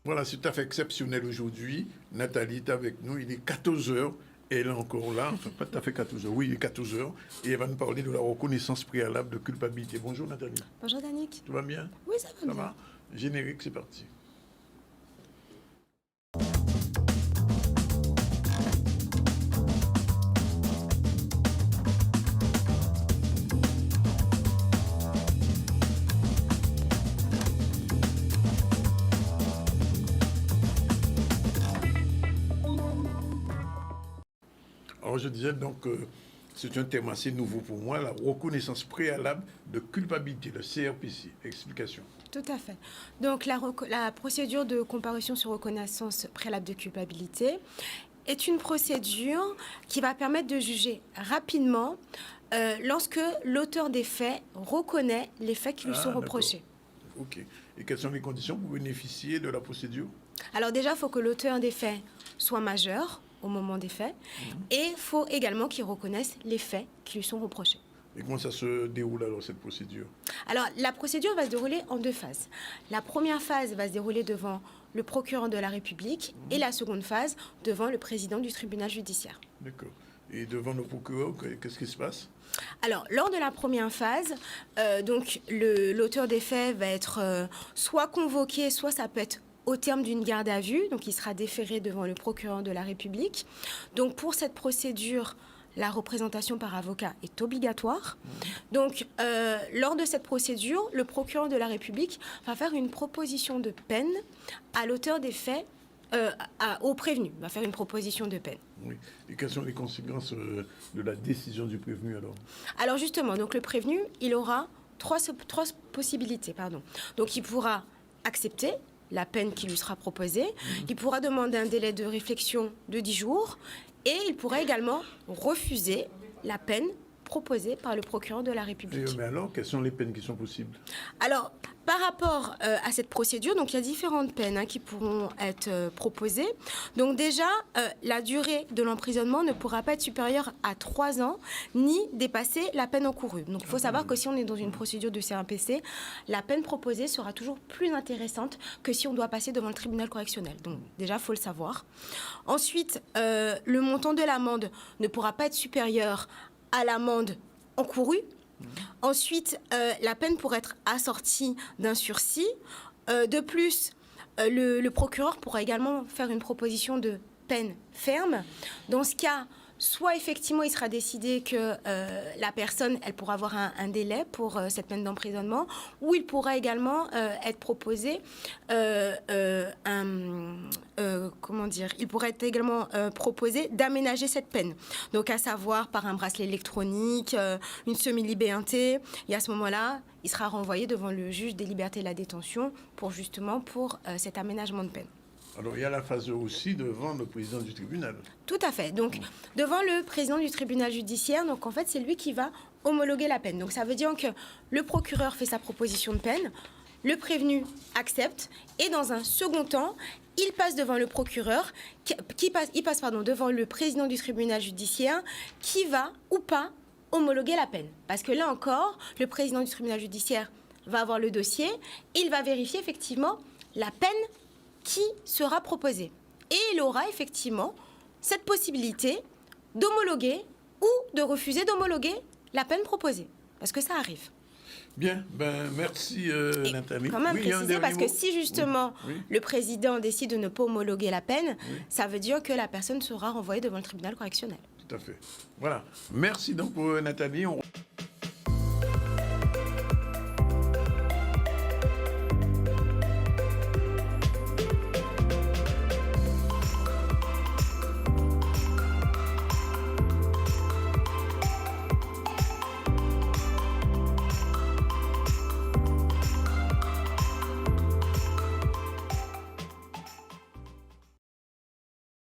Voilà, c'est tout à fait exceptionnel aujourd'hui. Nathalie est avec nous, il est 14 heures. Elle est encore là, enfin pas tout à fait 14 heures, oui, il est 14 heures. Et elle va nous parler de la reconnaissance préalable de culpabilité. Bonjour Nathalie. Bonjour Danick. Tout va bien? Oui, ça va Ça bien. va? Générique, c'est parti. Alors je disais donc, c'est un terme assez nouveau pour moi, la reconnaissance préalable de culpabilité, le CRPC. Explication. Tout à fait. Donc la procédure de comparution sur reconnaissance préalable de culpabilité est une procédure qui va permettre de juger rapidement lorsque l'auteur des faits reconnaît les faits qui lui sont reprochés. Ok. Et quelles sont les conditions pour bénéficier de la procédure? Alors déjà, il faut que l'auteur des faits soit majeur au moment des faits et il faut également qu'il reconnaisse les faits qui lui sont reprochés. Et comment ça se déroule alors cette procédure? Alors, la procédure va se dérouler en deux phases. La première phase va se dérouler devant le procureur de la République et la seconde phase devant le président du tribunal judiciaire. D'accord. Et devant le procureur, qu'est-ce qui se passe? Alors, lors de la première phase, donc l'auteur des faits va être soit convoqué, soit ça peut être au terme d'une garde à vue, donc il sera déféré devant le procureur de la République. Donc, pour cette procédure, la représentation par avocat est obligatoire. Donc, lors de cette procédure, le procureur de la République va faire une proposition de peine à l'auteur des faits, au prévenu, va faire une proposition de peine. Oui. Et quelles sont les conséquences de la décision du prévenu alors? Alors justement, donc le prévenu, il aura trois possibilités. Donc, il pourra accepter la peine qui lui sera proposée, il pourra demander un délai de réflexion de 10 jours, et il pourrait également refuser la peine proposée par le procureur de la République. Mais alors, quelles sont les peines qui sont possibles? Alors, par rapport à cette procédure, donc il y a différentes peines qui pourront être proposées. Donc déjà, la durée de l'emprisonnement ne pourra pas être supérieure à 3 ans, ni dépasser la peine encourue. Donc il faut savoir que si on est dans une procédure de CRPC, la peine proposée sera toujours plus intéressante que si on doit passer devant le tribunal correctionnel. Donc déjà, il faut le savoir. Ensuite, le montant de l'amende ne pourra pas être supérieur à l'amende encourue. Ensuite, la peine pourrait être assortie d'un sursis. De plus, le procureur pourra également faire une proposition de peine ferme. Dans ce cas, soit effectivement il sera décidé que la personne, elle pourra avoir un délai pour cette peine d'emprisonnement, ou il pourra également être proposé il pourrait être également proposé d'aménager cette peine. Donc à savoir par un bracelet électronique, une semi-liberté, et à ce moment-là, il sera renvoyé devant le juge des libertés et de la détention pour cet aménagement de peine. Alors, il y a la phase aussi devant le président du tribunal. Tout à fait. Donc, devant le président du tribunal judiciaire, donc en fait, c'est lui qui va homologuer la peine. Donc, ça veut dire que le procureur fait sa proposition de peine, le prévenu accepte, et dans un second temps, il passe devant le procureur, devant le président du tribunal judiciaire, qui va ou pas homologuer la peine. Parce que là encore, le président du tribunal judiciaire va avoir le dossier, il va vérifier effectivement la peine qui sera proposé. Et il aura effectivement cette possibilité d'homologuer ou de refuser d'homologuer la peine proposée. Parce que ça arrive. Bien, merci Nathalie. Quand même préciser, parce que si justement le président décide de ne pas homologuer la peine, ça veut dire que la personne sera renvoyée devant le tribunal correctionnel. Tout à fait. Voilà. Merci donc Nathalie.